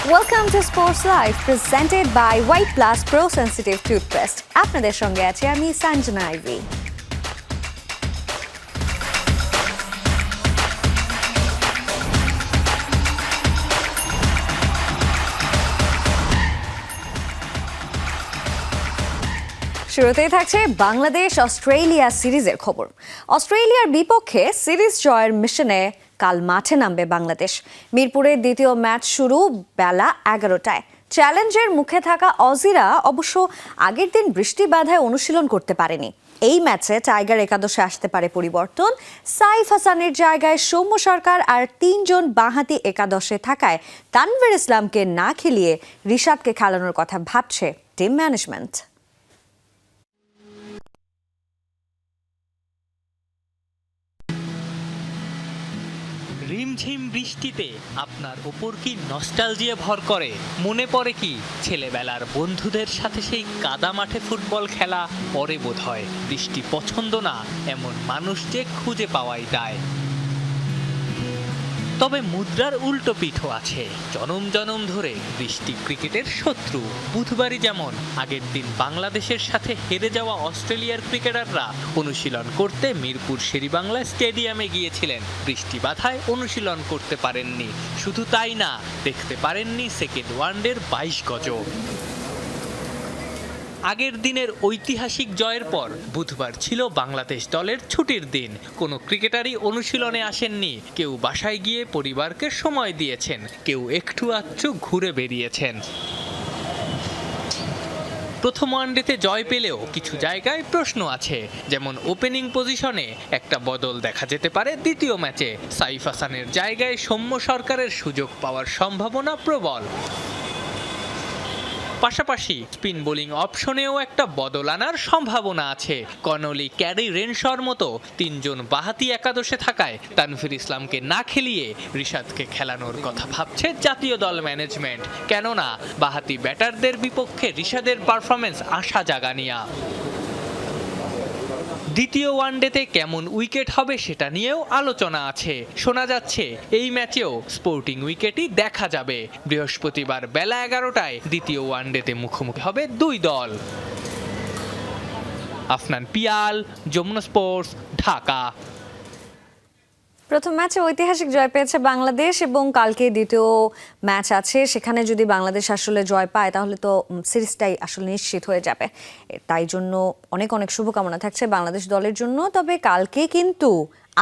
Welcome to Sports Live, presented by White Plus Pro Sensitive Toothpaste. আপনাদের সঙ্গে আছি আমি সঞ্জনা আইভি। শুরুতেই থাকছে বাংলাদেশ অস্ট্রেলিয়া সিরিজের খবর। অস্ট্রেলিয়ার বিপক্ষে সিরিজ জয়ের মিশনে কাল মাঠে নামবে বাংলাদেশ। মিরপুরের দ্বিতীয় ম্যাচ শুরু বেলা 11টায়। চ্যালেঞ্জের মুখে থাকা অজিরা অবশ্য আগের দিন বৃষ্টি বাধায় অনুশীলন করতে পারেনি। এই ম্যাচে টাইগার একাদশে আসতে পারে পরিবর্তন। সাইফ হাসানের জায়গায় সৌম্য সরকার আর 3 জন বাঁহাতি একাদশে থাকায় তানভীর ইসলামকে না খেলিয়ে রিশাদকে খেলানোর কথা ভাবছে টিম ম্যানেজমেন্ট। রিমঝিম বৃষ্টিতে আপনার ওপর কি নস্টালজিয়া ভর করে? মনে পড়ে কি ছেলেবেলার বন্ধুদের সাথে সেই কাদা মাঠে ফুটবল খেলা? পরে বোধ হয় বৃষ্টি পছন্দ না এমন মানুষ যে খুঁজে পাওয়াই দায়। তবে মুদ্রার উল্টো পিঠও আছে। জনম জনম ধরে বৃষ্টি ক্রিকেটের শত্রু। বুধবারই যেমন আগের দিন বাংলাদেশের সাথে হেরে যাওয়া অস্ট্রেলিয়ার ক্রিকেটাররা অনুশীলন করতে মিরপুর শেরেবাংলা স্টেডিয়ামে গিয়েছিলেন। বৃষ্টি বাধায় অনুশীলন করতে পারেননি। শুধু তাই না, দেখতে পারেননি সেকেন্ড ওয়ানডের 22 গজও। আগের দিনের ঐতিহাসিক জয়ের পর বুধবার ছিল বাংলাদেশ দলের ছুটির দিন। কোনো ক্রিকেটারই অনুশীলনে আসেননি। কেউ বাসায় গিয়ে পরিবারকে সময় দিয়েছেন, কেউ একটু আধটু ঘুরে বেরিয়েছেন। প্রথম ওয়ানডেতে জয় পেলেও কিছু জায়গায় প্রশ্ন আছে, যেমন ওপেনিং পজিশনে একটা বদল দেখা যেতে পারে দ্বিতীয় ম্যাচে। সাইফ হাসানের জায়গায় সৌম্য সরকারের সুযোগ পাওয়ার সম্ভাবনা প্রবল। পাশাপাশি স্পিন বোলিং অপশনেও একটা বদল আনার সম্ভাবনা আছে। কর্নলি, ক্যারি, রেনশর মতো 3 জন বাঁহাতি একাদশে থাকায় তানভীর ইসলামকে না খেলিয়ে রিশাদকে খেলানোর কথা ভাবছে জাতীয় দল ম্যানেজমেন্ট। কেননা বাঁহাতি ব্যাটারদের বিপক্ষে রিশাদের পারফরমেন্স আশা জাগানিয়া। দ্বিতীয় ওয়ানডেতে কেমন উইকেট হবে সেটা নিয়েও আলোচনা আছে। শোনা যাচ্ছে এই ম্যাচেও স্পোর্টিং উইকেটই দেখা যাবে। বৃহস্পতিবার বেলা 11টায় দ্বিতীয় ওয়ানডেতে মুখোমুখি হবে 2 দল। আফনান পিয়াল, যমুনা স্পোর্টস, ঢাকা। প্রথম ম্যাচে ঐতিহাসিক জয় পেয়েছে বাংলাদেশ এবং কালকে দ্বিতীয় ম্যাচ আছে। সেখানে যদি বাংলাদেশ আসলে জয় পায় তাহলে তো সিরিজটাই আসলে নিশ্চিত হয়ে যাবে। তাই জন্য অনেক অনেক শুভকামনা থাকছে বাংলাদেশ দলের জন্য। তবে কালকে কিন্তু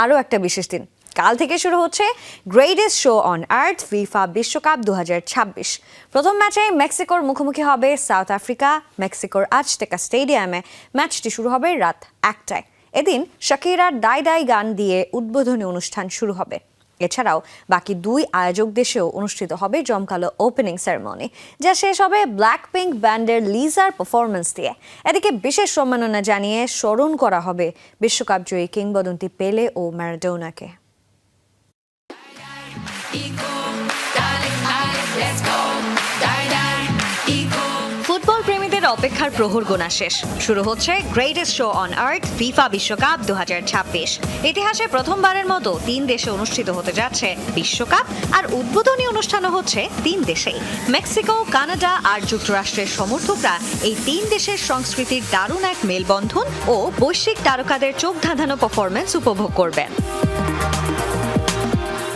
আরও একটা বিশেষ দিন। কাল থেকে শুরু হচ্ছে greatest show on earth FIFA বিশ্বকাপ 2026। প্রথম ম্যাচে মেক্সিকোর মুখোমুখি হবে সাউথ আফ্রিকা। মেক্সিকোর আজটেকা স্টেডিয়ামে ম্যাচটি শুরু হবে রাত 1টায়। এদিন শাকিরার দাই দাই গান দিয়ে উদ্বোধনী অনুষ্ঠান শুরু হবে। এছাড়াও বাকি 2 আয়োজক দেশেও অনুষ্ঠিত হবে জমকালো ওপেনিং সেরেমনি, যা শেষ হবে ব্ল্যাক পিঙ্ক ব্যান্ডের লিজার পারফরমেন্স দিয়ে। এদিকে বিশেষ সম্মাননা জানিয়ে স্মরণ করা হবে বিশ্বকাপ জয়ী কিংবদন্তি পেলে ও ম্যারাডোনাকে। ফুটবল প্রেমীদের অপেক্ষার প্রহর গোনা শেষ। শুরু হচ্ছে greatest show on earth FIFA বিশ্বকাপ 2026। ইতিহাসে প্রথমবারের মতো 3 দেশে অনুষ্ঠিত হতে যাচ্ছে বিশ্বকাপ, আর উদ্বোধনী অনুষ্ঠানও হচ্ছে 3 দেশেই। মেক্সিকো, কানাডা আর যুক্তরাষ্ট্রের সমর্থকরা এই 3 দেশের সংস্কৃতির দারুণ এক মেলবন্ধন ও বৈশ্বিক তারকাদের চোখ ধাঁধানো পারফরমেন্স উপভোগ করবেন।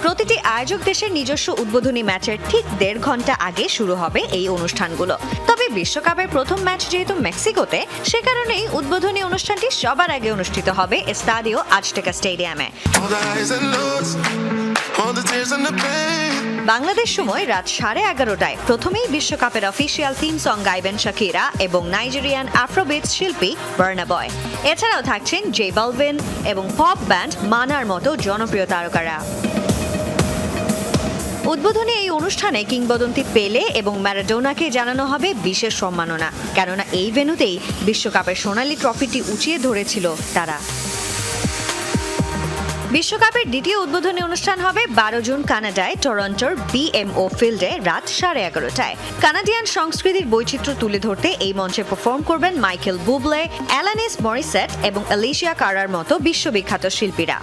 প্রতিটি আয়োজক দেশের নিজস্ব উদ্বোধনী ম্যাচের ঠিক 1.5 ঘন্টা আগে শুরু হবে এই অনুষ্ঠানগুলো। তবে বিশ্বকাপের প্রথম ম্যাচ যেহেতু মেক্সিকোতে, সে কারণেই উদ্বোধনী অনুষ্ঠানটি সবার আগে অনুষ্ঠিত হবে এস্তাদিও আজটেকা স্টেডিয়ামে। বাংলাদেশ সময় রাত 11:30টায় প্রথমেই বিশ্বকাপের অফিসিয়াল থিম সং গাইবেন শাকিরা এবং নাইজেরিয়ান আফ্রোবিটস শিল্পী বার্না বয়। এছাড়াও থাকছেন জে বালভিন এবং পপ ব্যান্ড মানার মতো জনপ্রিয় তারকারা। উদ্বোধনী এই অনুষ্ঠানে কিংবদন্তি পেলে এবং ম্যারাডোনাকে জানানো হবে বিশেষ সম্মাননা, কেননা এই ভেন্যুতেই বিশ্বকাপের সোনালী ট্রফিটি উঁচিয়ে ধরেছিল তারা। বিশ্বকাপের দ্বিতীয় উদ্বোধনী অনুষ্ঠান হবে 12 জুন কানাডায় টরন্টোর BMO ফিল্ডে রাত 11:30টায়। কানাডিয়ান সংস্কৃতির বৈচিত্র্য তুলে ধরতে এই মঞ্চে পারফর্ম করবেন মাইকেল বুবলে, অ্যালানিস মরিসেট এবং অ্যালিশিয়া কারার মতো বিশ্ববিখ্যাত শিল্পীরা।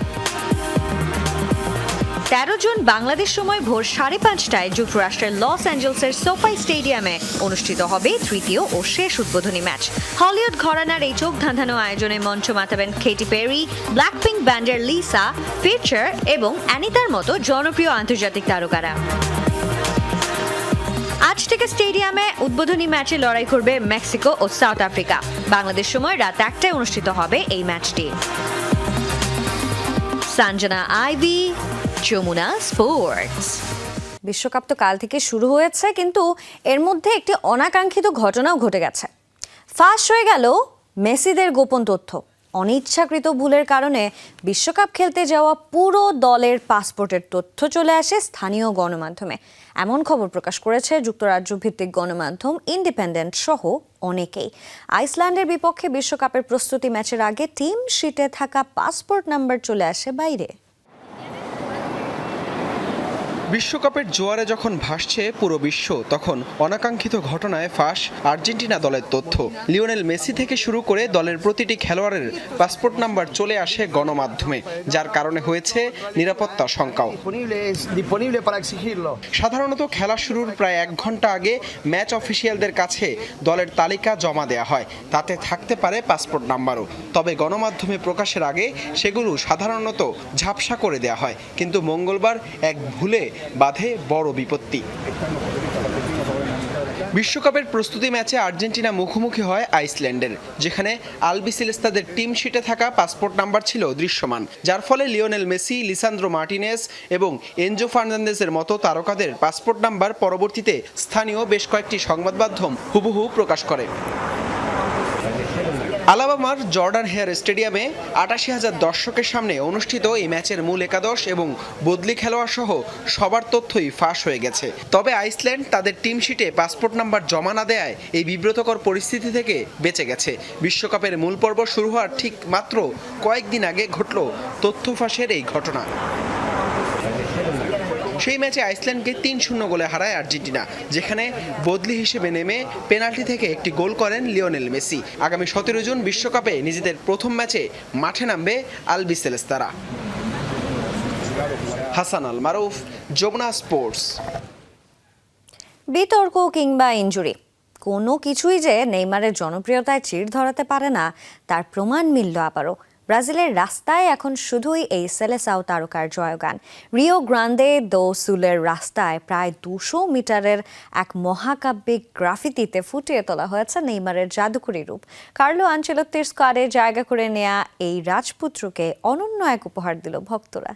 13 জুন বাংলাদেশ সময় ভোর 5:30টায় যুক্তরাষ্ট্রের লস অ্যাঞ্জেলসের সোফাই স্টেডিয়ামে অনুষ্ঠিত হবে তৃতীয় ও শেষ উদ্বোধনী ম্যাচ। হলিউড ঘরানার এই চোখ ধাঁধানো আয়োজনে মঞ্চ মাতাবেন কেটি পেরি, ব্ল্যাকপিঙ্ক ব্যান্ডের লিসা, ফিচার এবং অ্যানিতার মতো জনপ্রিয় আন্তর্জাতিক তারকারা। আজ থেকে স্টেডিয়ামে উদ্বোধনী ম্যাচে লড়াই করবে মেক্সিকো ও সাউথ আফ্রিকা। বাংলাদেশ সময় রাত 1টায় অনুষ্ঠিত হবে এই ম্যাচটি। Sanjana Ivy, Jamuna Sports. বিশ্বকাপ তো কাল থেকে শুরু হয়েছে, কিন্তু এর মধ্যে একটি অনাকাঙ্ক্ষিত ঘটনাও ঘটে গেছে। ফাঁস হয়ে গেল মেসিদের গোপন তথ্য। অনিচ্ছাকৃত ভুলের কারণে বিশ্বকাপ খেলতে যাওয়া পুরো দলের পাসপোর্টের তথ্য চলে আসে স্থানীয় গণমাধ্যমে। এমন খবর প্রকাশ করেছে যুক্তরাজ্য ভিত্তিক গণমাধ্যম ইন্ডিপেন্ডেন্ট সহ অনেকেই। আইসল্যান্ডের বিপক্ষে বিশ্বকাপের প্রস্তুতি ম্যাচের আগে টিম শিটে থাকা পাসপোর্ট নাম্বার চলে আসে বাইরে। বিশ্বকাপের জোয়ারে যখন ভাসছে পুরো বিশ্ব, তখন অনাকাঙ্ক্ষিত ঘটনায় ফাঁস আর্জেন্টিনা দলের তথ্য। লিওনেল মেসি থেকে শুরু করে দলের প্রতিটি খেলোয়াড়ের পাসপোর্ট নাম্বার চলে আসে গণমাধ্যমে, যার কারণে হয়েছে নিরাপত্তা শঙ্কাও। সাধারণত খেলা শুরুর প্রায় 1 ঘন্টা আগে ম্যাচ অফিসিয়ালদের কাছে দলের তালিকা জমা দেওয়া হয়, তাতে থাকতে পারে পাসপোর্ট নাম্বারও। তবে গণমাধ্যমে প্রকাশের আগে সেগুলো সাধারণত ঝাপসা করে দেওয়া হয়, কিন্তু মঙ্গলবার এক ভুলে বাধে বড় বিপত্তি। বিশ্বকাপের প্রস্তুতি ম্যাচে আর্জেন্টিনা মুখোমুখি হয় আইসল্যান্ডের, যেখানে আলবিসেলেস্তাদের টিম শিটে থাকা পাসপোর্ট নাম্বার ছিল দৃশ্যমান, যার ফলে লিওনেল মেসি, লিসান্দ্রো মার্টিনেজ এবং এনজো ফার্নান্দেজের মতো তারকাদের পাসপোর্ট নাম্বার পরবর্তীতে স্থানীয় বেশ কয়েকটি সংবাদ মাধ্যম হুবহু প্রকাশ করে। আলাবামার জর্ডান হেয়ার স্টেডিয়ামে ৮৮,০০০ দর্শকের সামনে অনুষ্ঠিত এই ম্যাচের মূল একাদশ এবং বদলি খেলোয়াড় সহ সবার তথ্যই ফাঁস হয়ে গেছে। তবে আইসল্যান্ড তাদের টিম শিটে পাসপোর্ট নাম্বার জমা না দেয়ায় এই বিব্রতকর পরিস্থিতি থেকে বেঁচে গেছে। বিশ্বকাপের মূল পর্ব শুরু হওয়ার ঠিক মাত্র কয়েকদিন আগে ঘটল তথ্য ফাঁসের এই ঘটনা। সেই ম্যাচে আইসল্যান্ডকে ৩-০ গোলে হারায় আর্জেন্টিনা, যেখানে বদলি হিসেবে নেমে পেনাল্টি থেকে একটি গোল করেন লিওনেল মেসি। আগামী ১৭ জুন বিশ্বকাপে নিজেদের প্রথম ম্যাচে মাঠে নামবে আলবিসেলেস্তারা। হাসান আল মারুফ, যমুনা স্পোর্টস। বিতর্ক কিংবা ইনজুরি, কোনো কিছুই যে নেইমারের জনপ্রিয়তায় চির ধরাতে পারে না, তার প্রমাণ মিলল আবারও। ব্রাজিলের রাস্তায় এখন শুধুই এই সেলেসাও তারকার জয়গান। রিও গ্রান্দে দো সুলের রাস্তায় প্রায় ২০০ মিটারের এক মহাকাব্যিক গ্রাফিতিতে ফুটিয়ে তোলা হয়েছে নেইমারের জাদুকরী রূপ। কার্লো আনচেলত্তির স্কোয়াডে জায়গা করে নেয়া এই রাজপুত্রকে অনন্য এক উপহার দিল ভক্তরা।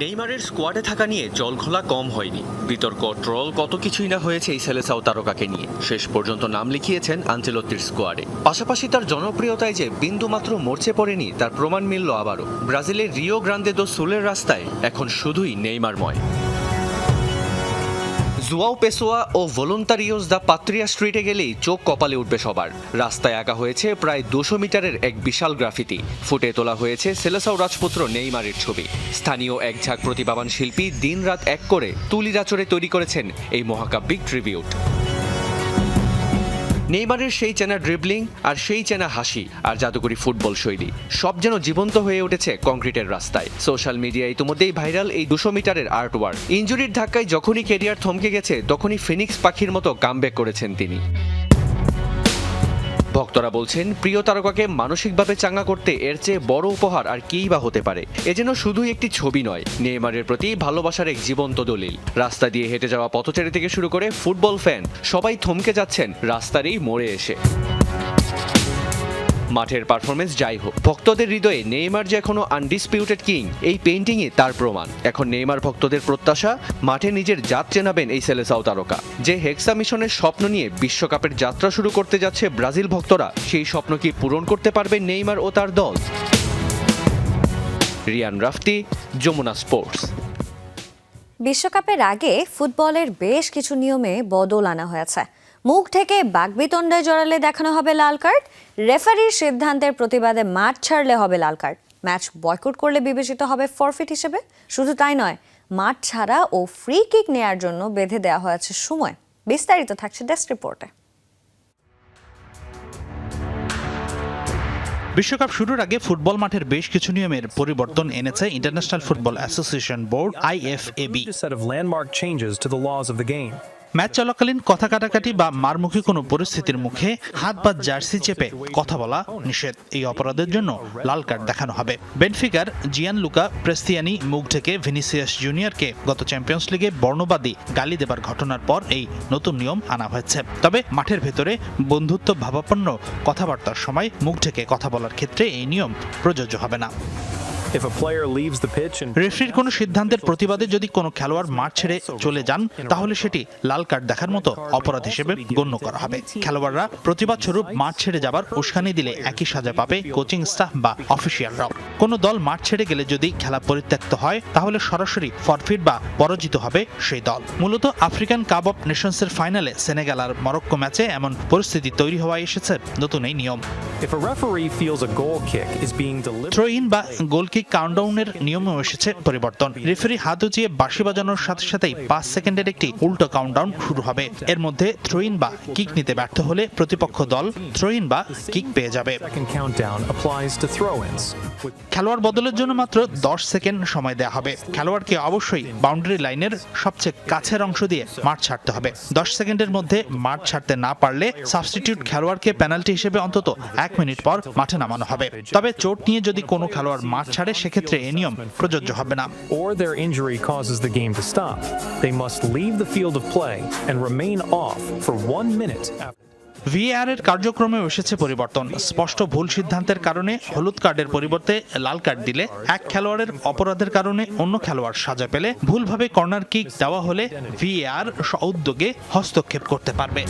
নেইমারের স্কোয়াডে থাকা নিয়ে জলঘোলা কম হয়নি। বিতর্ক, ট্রল, কত কিছুই না হয়েছে এই সেলেসাও তারকাকে নিয়ে। শেষ পর্যন্ত নাম লিখিয়েছেন আনচেলত্তির স্কোয়াডে। পাশাপাশি তার জনপ্রিয়তায় যে বিন্দুমাত্র মরচে পড়েনি তার প্রমাণ মিলল আবারও। ব্রাজিলের রিও গ্রান্দে দো সুলের রাস্তায় এখন শুধুই নেইমারময়। জুয়াও পেসোয়া ও ভলুন্তারিওস দা পাত্রিয়া স্ট্রিটে গেলেই চোখ কপালে উঠবে সবার। রাস্তায় আঁকা হয়েছে প্রায় ২০০ মিটারের এক বিশাল গ্রাফিতি। ফুটে তোলা হয়েছে সেলেসাও রাজপুত্র নেইমারের ছবি। স্থানীয় এক ঝাঁক প্রতিভাবান শিল্পী দিনরাত এক করে তুলিরাচরে তৈরি করেছেন এই মহাকাব্যিক ট্রিবিউট। নেইমারের সেই চেনা ড্রিবলিং আর সেই চেনা হাসি আর জাদুকরী ফুটবল শৈলী সব যেন জীবন্ত হয়ে উঠেছে কংক্রিটের রাস্তায়। সোশ্যাল মিডিয়ায় ইতিমধ্যেই ভাইরাল এই ২০০ মিটারের আর্টওয়ার্ক। ইনজুরির ধাক্কায় যখনই ক্যারিয়ার থমকে গেছে, তখনই ফিনিক্স পাখির মতো কামব্যাক করেছেন তিনি। ভক্তরা বলছেন, প্রিয় তারকাকে মানসিকভাবে চাঙ্গা করতে এর চেয়ে বড় উপহার আর কিই বা হতে পারে। এ যেন শুধুই একটি ছবি নয়, নেইমারের প্রতি ভালোবাসার এক জীবন্ত দলিল। রাস্তা দিয়ে হেঁটে যাওয়া পথচারী থেকে শুরু করে ফুটবল ফ্যান সবাই থমকে যাচ্ছেন রাস্তার এই মোড়ে এসে। মাঠের পারফরমেন্স যাই হোক, ভক্তদের হৃদয়ে নেইমার যে এখনো আনডিসপিউটেড কিং, এই পেইন্টিংয়ে তার প্রমাণ। এখন নেইমার ভক্তদের প্রত্যাশা, মাঠে নিজের জাত চেনাবেন এই সেলেসাও তারকা। যে হেক্সা মিশনের স্বপ্ন নিয়ে বিশ্বকাপের যাত্রা শুরু করতে যাচ্ছে ব্রাজিল ভক্তরা, সেই স্বপ্ন কি পূরণ করতে পারবে নেইমার ও তার দল? রিয়ান রাফতি, যমুনা স্পোর্টস। বিশ্বকাপের আগে ফুটবলের বেশ কিছু নিয়মে বদল আনা হয়েছে। মুখ থেকে বাকবিতণ্ডায় জড়ালে দেখানো হবে লাল কার্ড, রেফারির সিদ্ধান্তের প্রতিবাদে মাঠ ছাড়লে হবে লাল কার্ড, ম্যাচ বয়কট করলে বিবেচিত হবে ফরফিট হিসেবে। শুধু তাই নয়, মাঠ ছাড়া ও ফ্রি কিক নেয়ার জন্য বেঁধে দেওয়া হয়েছে সময়। বিস্তারিত থাকছে ডেস্ক রিপোর্টে। বিশ্বকাপ শুরুর আগে ফুটবল মাঠের বেশ কিছু নিয়মের পরিবর্তন এনেছে international football association board IFAB। set of landmark changes to the laws of the game. Match চলাকালীন কথা কাটাকাটি বা মারমুখী কোনো পরিস্থিতির মুখে হাত বা জার্সি চেপে কথা বলা নিষেধ। এই অপরাধের জন্য লাল কার্ড দেখানো হবে। বেনফিকার জিয়ানলুকা প্রেস্তিয়ানি মুখ ঢেকে ভিনিসিয়াস জুনিয়রকে গত চ্যাম্পিয়ন্স লিগে বর্ণবাদী গালি দেবার ঘটনার পর এই নতুন নিয়ম আনা হয়েছে। তবে মাঠের ভেতরে বন্ধুত্ব ভাবাপন্ন কথাবার্তার সময় মুখ ঢেকে কথা বলার ক্ষেত্রে এই নিয়ম প্রযোজ্য হবে না। If a player leaves the pitch and রেফারির কোনো সিদ্ধান্তের প্রতিবাদে যদি কোনো খেলোয়াড় মাঠ ছেড়ে চলে যান তাহলে সেটি লাল কার্ড দেখার মতো অপরাধ হিসেবে গণ্য করা হবে। খেলোয়াড়রা প্রতিবাদ স্বরূপ মাঠ ছেড়ে যাবার উস্কানি দিলে একই সাজা পাবে কোচিং স্টাফ বা অফিসিয়ালরাও। কোনো দল মাঠ ছেড়ে গেলে যদি খেলা পরিত্যক্ত হয় তাহলে সরাসরি ফরফিট বা পরাজিত হবে সেই দল। মূলত আফ্রিকান কাপ অফ নেশনসের ফাইনালে সেনেগাল আর মরক্কো ম্যাচে এমন পরিস্থিতি তৈরি হওয়ায় এসেছে নতুন এই নিয়ম। if a referee feels a goal kick is being delivered throw in বা গোল কিক কাউন্টডাউনের নিয়মেও এসেছে পরিবর্তন। রেফারি হাত উঁচিয়ে বাঁশি বাজানোর সাথে সাথেই 5 সেকেন্ডের একটি উল্টো কাউন্টডাউন শুরু হবে। এর মধ্যে থ্রো ইন বা কিক নিতে ব্যর্থ হলে প্রতিপক্ষ দল থ্রো ইন বা কিক পেয়ে যাবে। second countdown applies to throw-ins. খেলোয়াড় বদলের জন্য মাত্র 10 সেকেন্ড সময় দেওয়া হবে। খেলোয়াড়কে অবশ্যই বাউন্ডারি লাইনের সবচেয়ে কাছের অংশ দিয়ে মাঠ ছাড়তে হবে। 10 সেকেন্ডের মধ্যে মাঠ ছাড়তে না পারলে সাবস্টিটিউট খেলোয়াড়কে পেনাল্টি হিসেবে অন্তত 1 মিনিট পর মাঠে নামানো হবে। তবে চোট নিয়ে যদি কোনো খেলোয়াড় মাঠ ছাড়ে সেক্ষেত্রে এই নিয়ম প্রযোজ্য হবে না। Or their injury causes the game to stop. They must leave the field of play and remain off for 1 minute after. VAR এর কার্যক্রমে এসেছে পরিবর্তন। স্পষ্ট ভুল সিদ্ধান্তের কারণে হলুদ কার্ডের পরিবর্তে লাল কার্ড দিলে এক খেলোয়াড়ের অপরাধের কারণে অন্য খেলোয়াড় সাজা পেলে ভুলভাবে কর্নার কিক দেওয়া হলে VAR উদ্যোগে হস্তক্ষেপ করতে পারবে।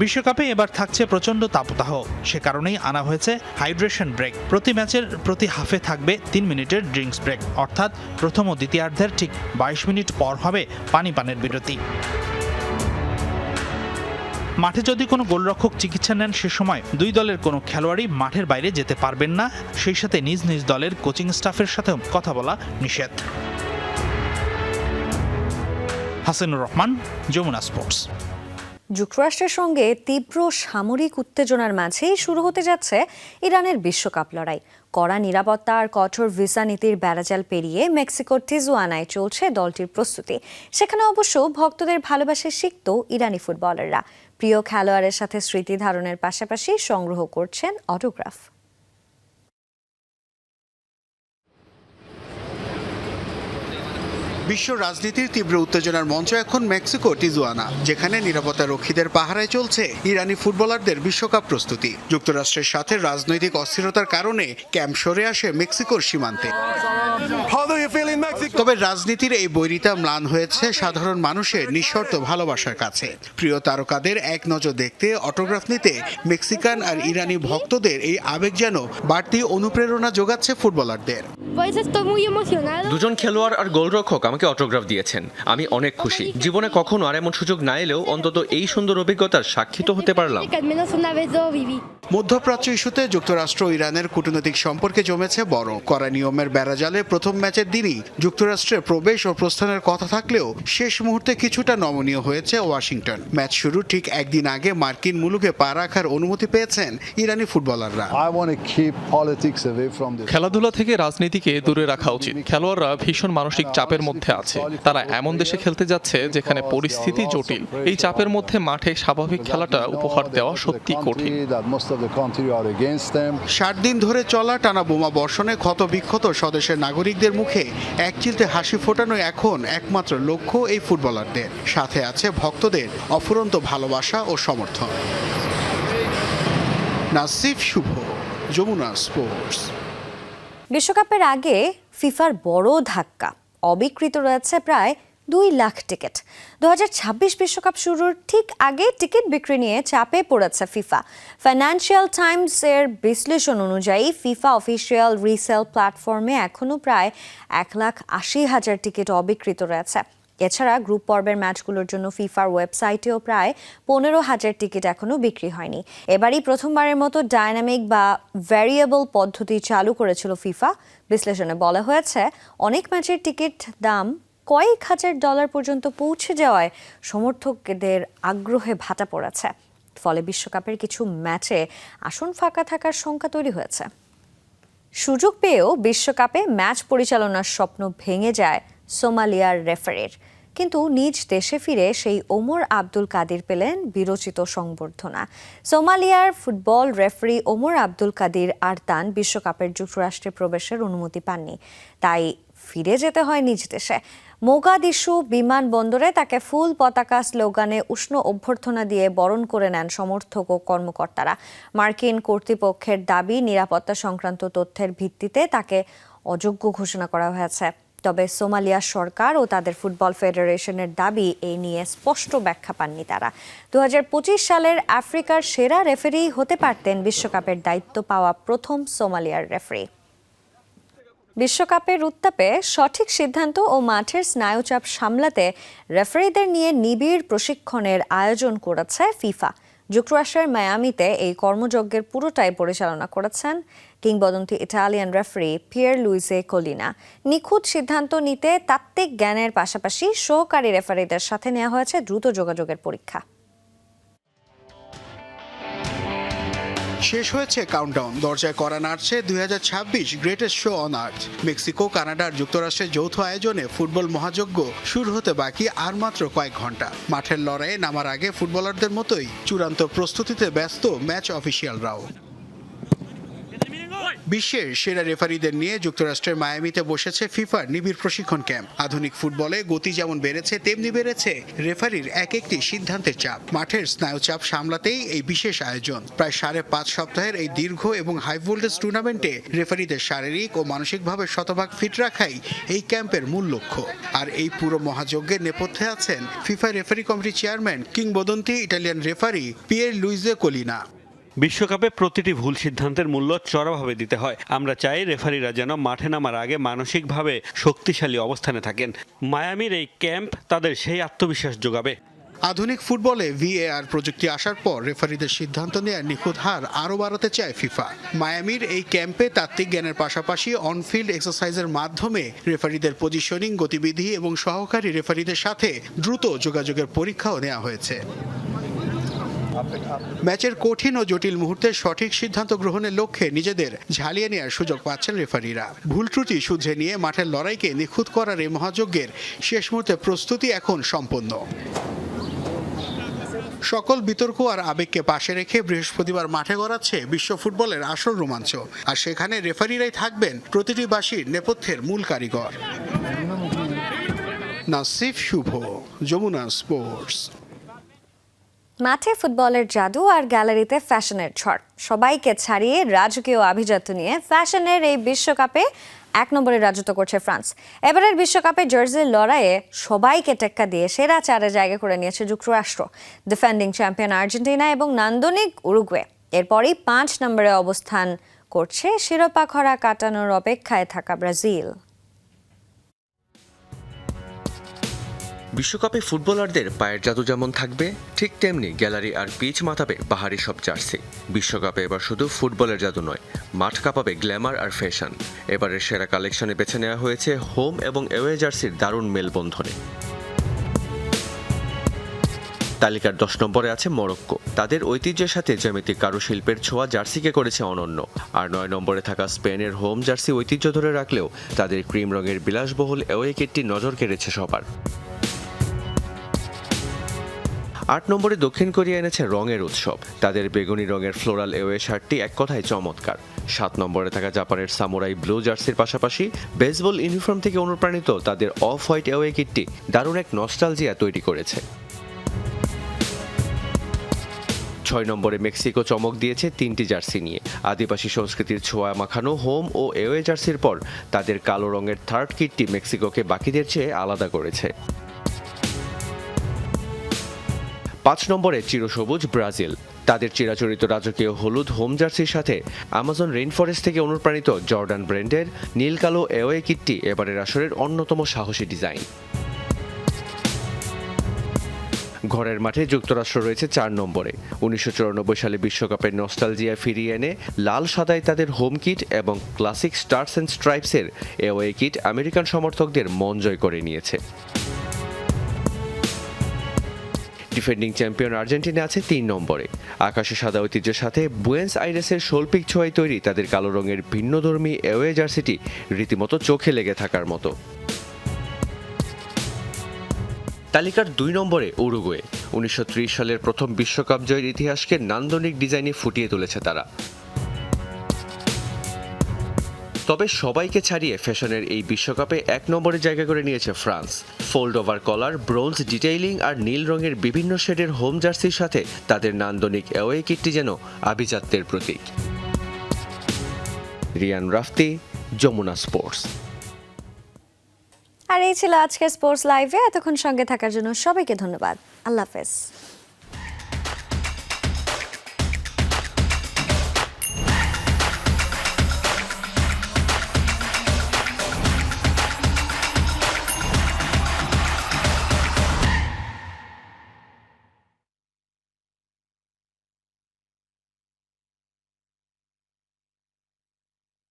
বিশ্বকাপে এবার থাকছে প্রচন্ড তাপদাহ, সে কারণেই আনা হয়েছে হাইড্রেশন ব্রেক। প্রতি ম্যাচের প্রতি হাফে থাকবে 3 মিনিটের ড্রিঙ্কস ব্রেক, অর্থাৎ প্রথম ও দ্বিতীয়ার্ধের ঠিক 22 মিনিট পর হবে পানিপানের বিরতি। মাঠে যদি কোনো গোলরক্ষক চিকিৎসা নেন সে সময় দুই দলের কোনো খেলোয়াড়ই মাঠের বাইরে যেতে পারবেন না। সেই সাথে নিজ নিজ দলের কোচিং স্টাফের সাথেও কথা বলা নিষেধ। হাসানুর রহমান, যমুনা স্পোর্টস। যুক্তরাষ্ট্রের সঙ্গে তীব্র সামরিক উত্তেজনার মাঝেই শুরু হতে যাচ্ছে ইরানের বিশ্বকাপ লড়াই। কড়া নিরাপত্তা আর কঠোর ভিসা নীতির বেড়াজাল পেরিয়ে মেক্সিকোর টিজুয়ানায় চলছে দলটির প্রস্তুতি। সেখানে অবশ্য ভক্তদের ভালোবাসা শিখত ইরানি ফুটবলাররা। প্রিয় খেলোয়াড়ের সাথে স্মৃতি ধারণের পাশাপাশি সংগ্রহ করছেন অটোগ্রাফ। বিশ্ব রাজনীতির তীব্র উত্তেজনার মঞ্চ এখন মেক্সিকো টিজুয়ানা, যেখানে নিরাপত্তা রক্ষীদের পাহারায় চলছে ইরানি ফুটবলারদের বিশ্বকাপ প্রস্তুতি। যুক্তরাষ্ট্রের সাথে রাজনৈতিক অস্থিরতার কারণে ক্যাম্প সরে আসে মেক্সিকোর সীমান্তে। তবে রাজনীতির এই বৈরিতা ম্লান হয়েছে সাধারণ মানুষের নিঃশর্ত ভালোবাসার কাছে। প্রিয় তারকাদের এক নজর দেখতে, অটোগ্রাফ নিতে মেক্সিকান আর ইরানি ভক্তদের এই আবেগ যেন বাড়তি অনুপ্রেরণা যোগাচ্ছে ফুটবলারদের। দুজন খেলোয়াড় আর গোলরক্ষক আমাকে অটোগ্রাফ দিয়েছেন। আমি অনেক খুশি। জীবনে কখনো আর এমন সুযোগ না এলেও অন্তত এই সুন্দর অভিজ্ঞতার সাক্ষী তো হতে পারলাম। মধ্যপ্রাচ্য ইস্যুতে যুক্তরাষ্ট্র ও ইরানের কূটনৈতিক সম্পর্কে জমেছে বড়। কড়া নিয়মের বেড়াজালে প্রথম ম্যাচের দিনই যুক্তরাষ্ট্রে প্রবেশ ও প্রস্থানের কথা থাকলেও শেষ মুহূর্তে কিছুটা নমনীয় হয়েছে ওয়াশিংটন। ম্যাচ শুরু ঠিক একদিন আগে মার্কিন মুলুকে পা রাখার অনুমতি পেয়েছেন ইরানি ফুটবলাররা। খেলাধুলা থেকে রাজনীতিকে দূরে রাখা উচিত। খেলোয়াড়রা ভীষণ মানসিক চাপের মধ্যে আছে। তারা এমন দেশে খেলতে যাচ্ছে যেখানে পরিস্থিতি জটিল। এই চাপের মধ্যে মাঠে স্বাভাবিক খেলাটা উপহার দেওয়া সত্যি কঠিন। 7 দিন ধরে চলা টানা বোমা বর্ষণে ক্ষতবিক্ষত স্বদেশের নাগরিকদের মুখে একচিলতে হাসি ফোটানো এখন একমাত্র লক্ষ্য এই ফুটবলারদের। সাথে আছে ভক্তদের অফুরন্ত ভালোবাসা ও সমর্থন। নাসিফ শুভ, যমুনা স্পোর্টস। বিশ্বকাপের আগে ফিফার বড় ধাক্কা, অবিক্রিত রয়েছে প্রায় 2 লাখ টিকিট। 2026 বিশ্বকাপ শুরুর ঠিক আগে টিকিট বিক্রি নিয়ে চাপে পড়েছে ফিফা। ফাইন্যান্সিয়াল টাইমস এর বিশ্লেষণ অনুযায়ী ফিফা অফিসিয়াল রিসেল প্ল্যাটফর্মে এখনও প্রায় 1,80,000 টিকিট অবিক্রিত রয়েছে। এছাড়া গ্রুপ পর্বের ম্যাচগুলোর জন্য ফিফার ওয়েবসাইটেও প্রায় 15,000 টিকিট এখনও বিক্রি হয়নি। এবারই প্রথমবারের মতো ডাইনামিক বা ভ্যারিয়েবল পদ্ধতি চালু করেছিল ফিফা। বিশ্লেষণে বলা হয়েছে অনেক ম্যাচের টিকিট দাম কয়েক $1,000 পর্যন্ত পৌঁছে যাওয়ায় সমর্থকদের আগ্রহে ভাটা পড়েছে। ফলে বিশ্বকাপের কিছু ম্যাচে আসন ফাঁকা থাকার শঙ্কা তৈরি হয়েছে। সুযোগ পেয়েও বিশ্বকাপে ম্যাচ পরিচালনার স্বপ্ন ভেঙে যায় সোমালিয়ার রেফারির, কিন্তু নিজ দেশে ফিরে সেই ওমর আব্দুল কাদির পেলেন বিরচিত সংবর্ধনা। সোমালিয়ার ফুটবল রেফারি ওমর আব্দুল কাদির আরতান বিশ্বকাপের যুক্তরাষ্ট্রে প্রবেশের অনুমতি পাননি, তাই ফিরে যেতে হয় নিজ দেশে। মোগাদিশু বিমানবন্দরে তাকে ফুল পতাকা স্লোগানে উষ্ণ অভ্যর্থনা দিয়ে বরণ করে নেন সমর্থক ও কর্মকর্তারা। মার্কিন কর্তৃপক্ষের দাবি, নিরাপত্তা সংক্রান্ত তথ্যের ভিত্তিতে তাকে অযোগ্য ঘোষণা করা হয়েছে। তবে সোমালিয়া সরকার ও তাদের ফুটবল ফেডারেশনের দাবি এই নিয়ে স্পষ্ট ব্যাখ্যা পাননি তারা। 2025 সালের আফ্রিকার সেরা রেফারি হতে পারতেন বিশ্বকাপের দায়িত্ব পাওয়া প্রথম সোমালিয়ার রেফারি। বিশ্বকাপের উত্তাপে সঠিক সিদ্ধান্ত ও মাঠের স্নায়ুচাপ সামলাতে রেফারিদের নিয়ে নিবিড় প্রশিক্ষণের আয়োজন করেছে ফিফা। যুক্তরাষ্ট্রের মায়ামিতে এই কর্মযজ্ঞের পুরোটাই পরিচালনা করেছেন কিংবদন্তি ইটালিয়ান রেফারি পিয়ের লুইজে কোলিনা। নিখুঁত সিদ্ধান্ত নিতে তাত্ত্বিক জ্ঞানের পাশাপাশি সহকারী রেফারিদের সাথে নেওয়া হয়েছে দ্রুত যোগাযোগের পরীক্ষা। শেষ হয়েছে কাউন্টডাউন, দরজায় করা নাড়ছে 2026 greatest show on earth. Mexico, কানাডার যুক্তরাষ্ট্রের যৌথ আয়োজনে ফুটবল মহাযজ্ঞ শুরু হতে বাকি আর মাত্র কয়েক ঘন্টা। মাঠের লড়াইয়ে নামার আগে ফুটবলারদের মতোই চূড়ান্ত প্রস্তুতিতে ব্যস্ত ম্যাচ অফিসিয়ালরাও। বিশ্বের সেরা রেফারিদের নিয়ে যুক্তরাষ্ট্রের মায়ামিতে বসেছে ফিফার নিবিড় প্রশিক্ষণ ক্যাম্প। আধুনিক ফুটবলে গতি যেমন বেড়েছে, তেমনি বেড়েছে রেফারির এক একটি সিদ্ধান্তের চাপ। মাঠের স্নায়ুচাপ সামলাতেই এই বিশেষ আয়োজন। প্রায় 5.5 সপ্তাহের এই দীর্ঘ এবং হাই ভোল্টেজ টুর্নামেন্টে রেফারিদের শারীরিক ও মানসিকভাবে শতভাগ ফিট রাখাই এই ক্যাম্পের মূল লক্ষ্য। আর এই পুরো মহাযজ্ঞের নেপথ্যে আছেন ফিফা রেফারি কমিটির চেয়ারম্যান, কিংবদন্তি ইটালিয়ান রেফারি পিয়ের লুইজে কোলিনা। বিশ্বকাপে প্রতিটি ভুল সিদ্ধান্তের মূল্য চড়াভাবে দিতে হয়। আমরা চাই রেফারিরা যেন মাঠে নামার আগে মানসিকভাবে শক্তিশালী অবস্থানে থাকেন। মায়ামির এই ক্যাম্প তাদের সেই আত্মবিশ্বাস যোগাবে। আধুনিক ফুটবলে VAR প্রযুক্তি আসার পর রেফারিদের সিদ্ধান্ত নেওয়ার নিখুঁত হার আরও বাড়াতে চায় ফিফা। মায়ামির এই ক্যাম্পে তাত্ত্বিক জ্ঞানের পাশাপাশি অনফিল্ড এক্সারসাইজের মাধ্যমে রেফারিদের পজিশনিং, গতিবিধি এবং সহকারী রেফারিদের সাথে দ্রুত যোগাযোগের পরীক্ষাও নেওয়া হয়েছে। ম্যাচের কঠিন ও জটিল মুহূর্তে সঠিক সিদ্ধান্ত গ্রহণের লক্ষ্যে নিজেদের ঝালিয়ে নেওয়ার সুযোগ পাচ্ছেন রেফারিরা। ভুল ত্রুটি শুধরে নিয়ে মাঠের লড়াইকে নিখুঁত করার এই মহাযজ্ঞের শেষ মুহূর্তে প্রস্তুতি এখন সম্পন্ন। সকল বিতর্ক আর আবেগকে পাশে রেখে বৃহস্পতিবার মাঠে গড়াচ্ছে বিশ্ব ফুটবলের আসল রোমাঞ্চ। আর সেখানে রেফারিরাই থাকবেন প্রতিটি বাঁশির নেপথ্যের মূল কারিগর। নাসিফ শুভ, যমুনা স্পোর্টস। মাঠে ফুটবলের জাদু আর গ্যালারিতে ফ্যাশনের ঝড়, সবাইকে ছাড়িয়ে রাজকীয় আভিজাত্য নিয়ে ফ্যাশনের এই বিশ্বকাপে 1 নম্বরে রাজত্ব করছে ফ্রান্স। এবারের বিশ্বকাপে জার্সির লড়াইয়ে সবাইকে টেক্কা দিয়ে সেরা 4-এ জায়গা করে নিয়েছে যুক্তরাষ্ট্র, ডিফেন্ডিং চ্যাম্পিয়ন আর্জেন্টিনা এবং নান্দনিক উরুগুয়ে। এরপরই 5 নম্বরে অবস্থান করছে শিরোপা খরা কাটানোর অপেক্ষায় থাকা ব্রাজিল। বিশ্বকাপে ফুটবলারদের পায়ের জাদু যেমন থাকবে, ঠিক তেমনি গ্যালারি আর পিচ মাতাবে বাহারি সব জার্সি। বিশ্বকাপে এবার শুধু ফুটবলের জাদু নয়, মাঠ কাঁপাবে গ্ল্যামার আর ফ্যাশন। এবারের সেরা কালেকশনে বেছে নেওয়া হয়েছে হোম এবং অ্যাওয়ে জার্সির দারুণ মেলবন্ধনে। তালিকার 10 নম্বরে আছে মরক্কো। তাদের ঐতিহ্যের সাথে জ্যামিতিক কারুশিল্পের ছোঁয়া জার্সিকে করেছে অনন্য। আর 9 নম্বরে থাকা স্পেনের হোম জার্সি ঐতিহ্য ধরে রাখলেও তাদের ক্রিম রঙের বিলাসবহুল অ্যাওয়ে কিটটি নজর কেড়েছে সবার। 8 নম্বরে দক্ষিণ কোরিয়া এনেছে রঙের উৎসব। তাদের বেগুনি রঙের ফ্লোরাল অ্যাওয়ে শার্টটি এক কথায় চমৎকার। 7 নম্বরে থাকা জাপানের সামুরাই ব্লু জার্সির পাশাপাশি বেসবল ইউনিফর্ম থেকে অনুপ্রাণিত তাদের অফ হোয়াইট অ্যাওয়ে কিটটি দারুণ এক নস্টালজিয়া তৈরি করেছে। 6 নম্বরে মেক্সিকো চমক দিয়েছে 3টি জার্সি নিয়ে। আদিবাসী সংস্কৃতির ছোঁয়া মাখানো হোম ও অ্যাওয়ে জার্সির পর তাদের কালো রঙের থার্ড কিটটি মেক্সিকোকে বাকিদের চেয়ে আলাদা করেছে। 5 নম্বরে চিরসবুজ ব্রাজিল। তাদের চিরাচরিত রাজকীয় হলুদ হোম জার্সির সাথে আমাজন রেইনফরেস্ট থেকে অনুপ্রাণিত জর্ডান ব্র্যান্ডের নীল কালো অ্যাওয়ে কিটটি এবারের আসরের অন্যতম সাহসী ডিজাইন। ঘরের মাঠে যুক্তরাষ্ট্র রয়েছে 4 নম্বরে। 1994 সালে বিশ্বকাপের নস্টালজিয়া ফিরিয়ে এনে লাল সাদায় তাদের হোম কিট এবং ক্লাসিক স্টারস অ্যান্ড স্ট্রাইপসের অ্যাওয়ে কিট আমেরিকান সমর্থকদের মন জয় করে নিয়েছে। ডিফেন্ডিং চ্যাম্পিয়ন আর্জেন্টিনা আছে 3 নম্বরে। আকাশে সাদা ঐতিহ্যের সাথে বুয়েন্স আইরেসের শৈল্পিক ছোঁয়ায় তৈরি তাদের কালো রঙের ভিন্নধর্মী অ্যাওয়ে জার্সিটি রীতিমতো চোখে লেগে থাকার মতো। তালিকার 2 নম্বরে উরুগুয়ে। 1930 সালের প্রথম বিশ্বকাপ জয়ের ইতিহাসকে নান্দনিক ডিজাইনে ফুটিয়ে তুলেছে তারা। তবে সবাইকে ছাড়িয়ে ফ্যাশনের এই বিশ্বকাপে 1 নম্বরে জায়গা করে নিয়েছে ফ্রান্স। ফোল্ড ওভার কলার, ব্রোঞ্জ ডিটেইলিং আর নীল রঙের বিভিন্ন শেডের হোম জার্সির সাথে তাদের নান্দনিক অ্যাওয়ে কিটটি যেন আভিজাত্যের প্রতীক। রিয়ান রাফতি, যমুনা স্পোর্টস। আর এই ছিল আজকের স্পোর্টস লাইভে। এতক্ষণ সঙ্গে থাকার জন্য সবাইকে ধন্যবাদ। আল্লাহ হাফেজ।